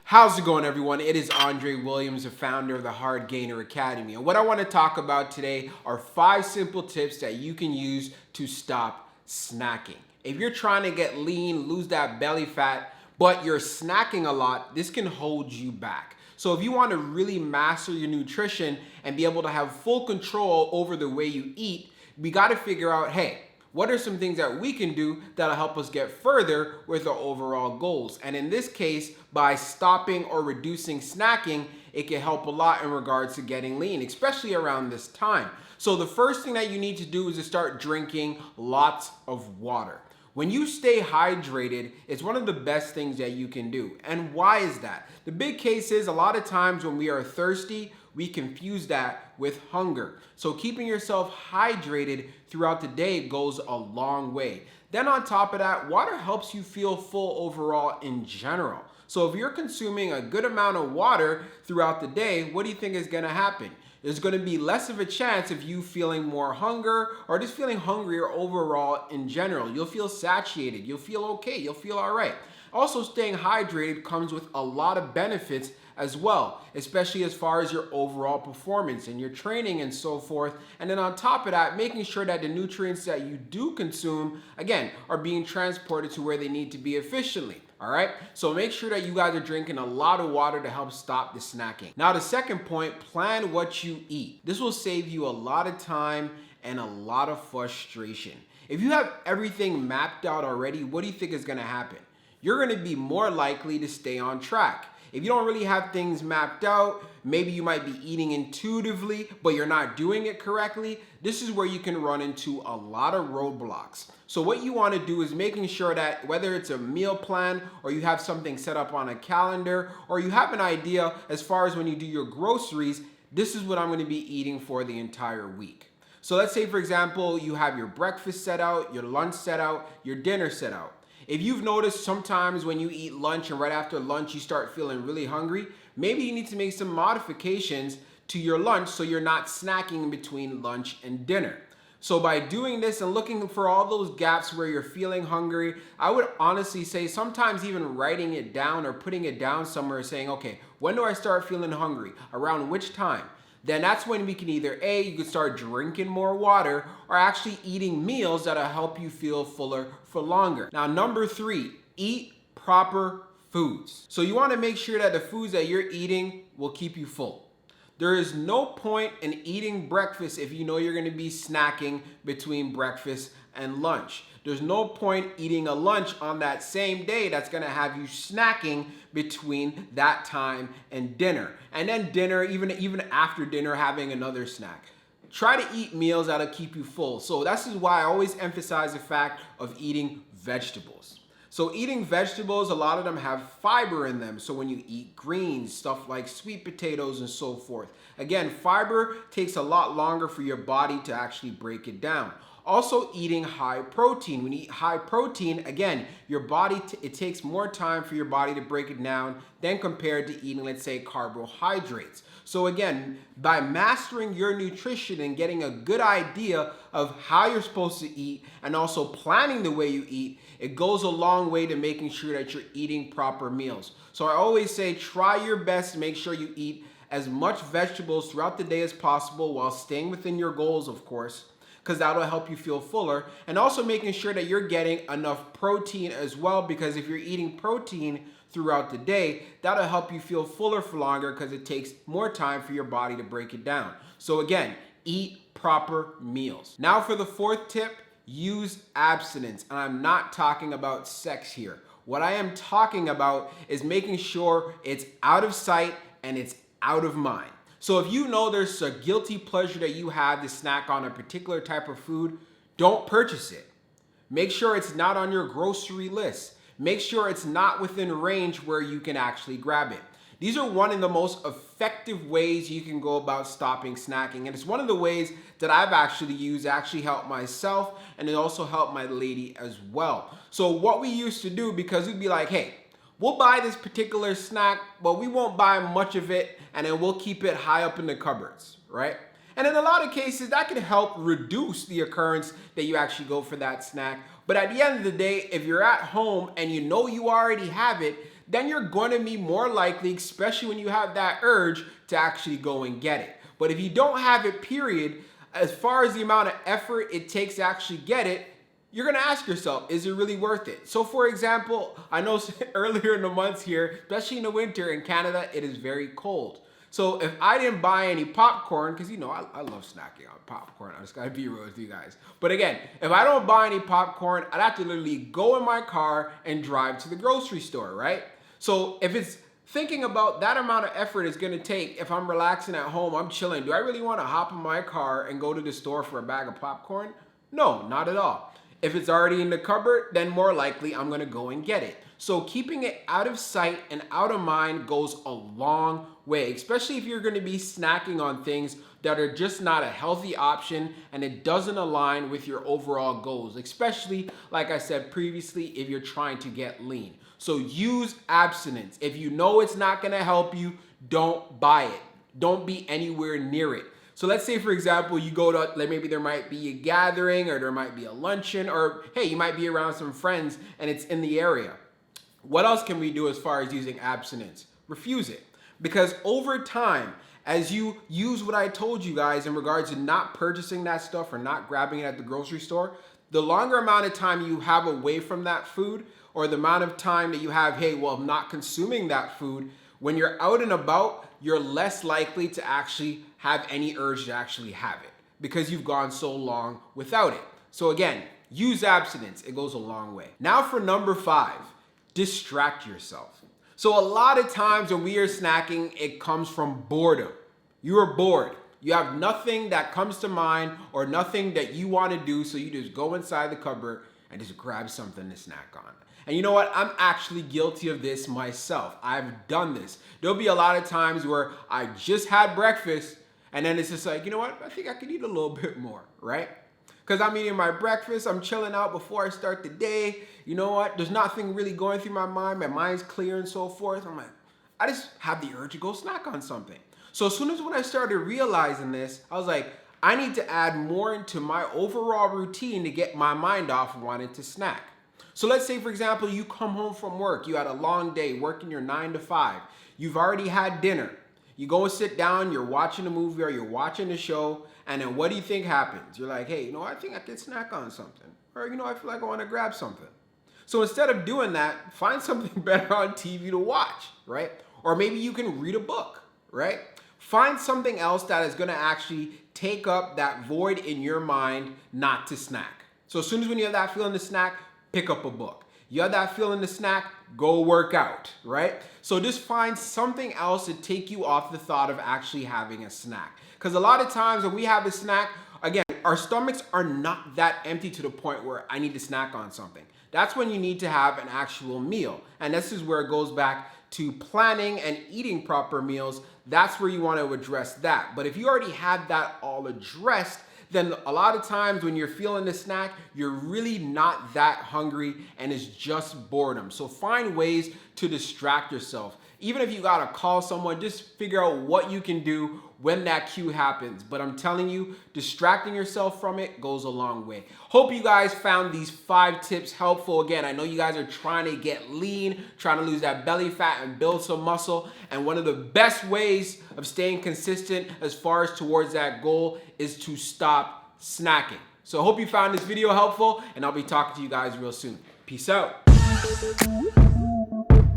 How's it going, everyone? It is Andre Williams, the founder of the Hard Gainer Academy. And what I want to talk about today are 5 simple tips that you can use to stop snacking. If you're trying to get lean, lose that belly fat, but you're snacking a lot, this can hold you back. So if you want to really master your nutrition and be able to have full control over the way you eat, we got to figure out, hey, what are some things that we can do that'll help us get further with our overall goals? And in this case, by stopping or reducing snacking, it can help a lot in regards to getting lean, especially around this time. So the first thing that you need to do is to start drinking lots of water. When you stay hydrated, it's one of the best things that you can do. And why is that? The big case is a lot of times when we are thirsty, we confuse that with hunger. So keeping yourself hydrated throughout the day goes a long way. Then on top of that, water helps you feel full overall in general. So if you're consuming a good amount of water throughout the day, what do you think is gonna happen? There's going to be less of a chance of you feeling more hunger or just feeling hungrier overall in general. You'll feel satiated. You'll feel okay. You'll feel all right. Also, staying hydrated comes with a lot of benefits as well, especially as far as your overall performance and your training and so forth. And then on top of that, making sure that the nutrients that you do consume, again, are being transported to where they need to be efficiently. All right, so make sure that you guys are drinking a lot of water to help stop the snacking. Now, the second point, plan what you eat. This will save you a lot of time and a lot of frustration. If you have everything mapped out already, what do you think is gonna happen? You're gonna be more likely to stay on track. If you don't really have things mapped out, maybe you might be eating intuitively, but you're not doing it correctly, this is where you can run into a lot of roadblocks. So what you want to do is making sure that whether it's a meal plan or you have something set up on a calendar or you have an idea as far as when you do your groceries, this is what I'm going to be eating for the entire week. So let's say, for example, you have your breakfast set out, your lunch set out, your dinner set out. If you've noticed sometimes when you eat lunch and right after lunch you start feeling really hungry, maybe you need to make some modifications to your lunch so you're not snacking in between lunch and dinner. So by doing this and looking for all those gaps where you're feeling hungry, I would honestly say sometimes even writing it down or putting it down somewhere saying, okay, when do I start feeling hungry? Around which time? Then that's when we can either A, you can start drinking more water or actually eating meals that'll help you feel fuller for longer. Now, number 3, eat proper foods. So you want to make sure that the foods that you're eating will keep you full. There is no point in eating breakfast if you know you're going to be snacking between breakfast and lunch. There's no point eating a lunch on that same day that's going to have you snacking between that time and dinner. And then dinner, even after dinner, having another snack. Try to eat meals that'll keep you full. So this is why I always emphasize the fact of eating vegetables. So eating vegetables, a lot of them have fiber in them. So when you eat greens, stuff like sweet potatoes and so forth. Again, fiber takes a lot longer for your body to actually break it down. Also eating high protein. When you eat high protein, again, your body, it takes more time for your body to break it down than compared to eating, let's say, carbohydrates. So again, by mastering your nutrition and getting a good idea of how you're supposed to eat and also planning the way you eat, it goes a long way to making sure that you're eating proper meals. So I always say try your best to make sure you eat as much vegetables throughout the day as possible while staying within your goals, of course, because that'll help you feel fuller, and also making sure that you're getting enough protein as well, because if you're eating protein throughout the day, that'll help you feel fuller for longer because it takes more time for your body to break it down. So again, eat proper meals. Now for the 4th tip, use abstinence. And I'm not talking about sex here. What I am talking about is making sure it's out of sight and it's out of mind. So if you know there's a guilty pleasure that you have to snack on a particular type of food, don't purchase it. Make sure it's not on your grocery list. Make sure it's not within range where you can actually grab it. These are one of the most effective ways you can go about stopping snacking. And it's one of the ways that I've actually used to actually help myself, and it also helped my lady as well. So what we used to do, because we'd be like, hey, we'll buy this particular snack, but we won't buy much of it, and then we'll keep it high up in the cupboards, right? And in a lot of cases, that can help reduce the occurrence that you actually go for that snack. But at the end of the day, if you're at home and you know you already have it, then you're going to be more likely, especially when you have that urge, to actually go and get it. But if you don't have it, period, as far as the amount of effort it takes to actually get it, you're gonna ask yourself, is it really worth it? So for example, I know earlier in the months here, especially in the winter in Canada, it is very cold. So if I didn't buy any popcorn, because you know, I love snacking on popcorn, I just gotta be real with you guys. But again, if I don't buy any popcorn, I'd have to literally go in my car and drive to the grocery store, right? So if it's thinking about that amount of effort it's gonna take, if I'm relaxing at home, I'm chilling, do I really wanna hop in my car and go to the store for a bag of popcorn? No, not at all. If it's already in the cupboard, then more likely I'm gonna go and get it. So keeping it out of sight and out of mind goes a long way, especially if you're gonna be snacking on things that are just not a healthy option and it doesn't align with your overall goals, especially, like I said previously, if you're trying to get lean. So use abstinence. If you know it's not gonna help you, don't buy it. Don't be anywhere near it. So let's say, for example, you go to, maybe there might be a gathering or there might be a luncheon, or hey, you might be around some friends and it's in the area. What else can we do as far as using abstinence? Refuse it. Because over time, as you use what I told you guys in regards to not purchasing that stuff or not grabbing it at the grocery store, the longer amount of time you have away from that food, or the amount of time that you have, hey, well, I'm not consuming that food, when you're out and about, you're less likely to actually have any urge to actually have it because you've gone so long without it. So again, use abstinence. It goes a long way. Now for number 5, distract yourself. So a lot of times when we are snacking, it comes from boredom. You are bored. You have nothing that comes to mind or nothing that you want to do, so you just go inside the cupboard and just grab something to snack on. And you know what? I'm actually guilty of this myself. I've done this. There'll be a lot of times where I just had breakfast and then it's just like, you know what? I think I could eat a little bit more, right? Because I'm eating my breakfast, I'm chilling out before I start the day. You know what? There's nothing really going through my mind. My mind's clear and so forth. I'm like, I just have the urge to go snack on something. So as soon as when I started realizing this, I was like, I need to add more into my overall routine to get my mind off wanting to snack. So let's say, for example, you come home from work, you had a long day working your 9 to 5, you've already had dinner, you go and sit down, you're watching a movie or you're watching a show, and then what do you think happens? You're like, hey, you know, I think I could snack on something, or you know, I feel like I want to grab something. So instead of doing that, find something better on TV to watch, right? Or maybe you can read a book, right? Find something else that is going to actually take up that void in your mind not to snack. So as soon as when you have that feeling to snack, pick up a book. You have that feeling to snack, go work out, right? So just find something else to take you off the thought of actually having a snack. Because a lot of times when we have a snack, again, our stomachs are not that empty to the point where I need to snack on something. That's when you need to have an actual meal. And this is where it goes back to planning and eating proper meals. That's where you want to address that. But if you already have that all addressed, then a lot of times when you're feeling the snack, you're really not that hungry and it's just boredom. So find ways to distract yourself. Even if you gotta call someone, just figure out what you can do when that cue happens. But I'm telling you, distracting yourself from it goes a long way. Hope you guys found these 5 tips helpful. Again, I know you guys are trying to get lean, trying to lose that belly fat and build some muscle. And one of the best ways of staying consistent as far as towards that goal is to stop snacking. So I hope you found this video helpful, and I'll be talking to you guys real soon. Peace out.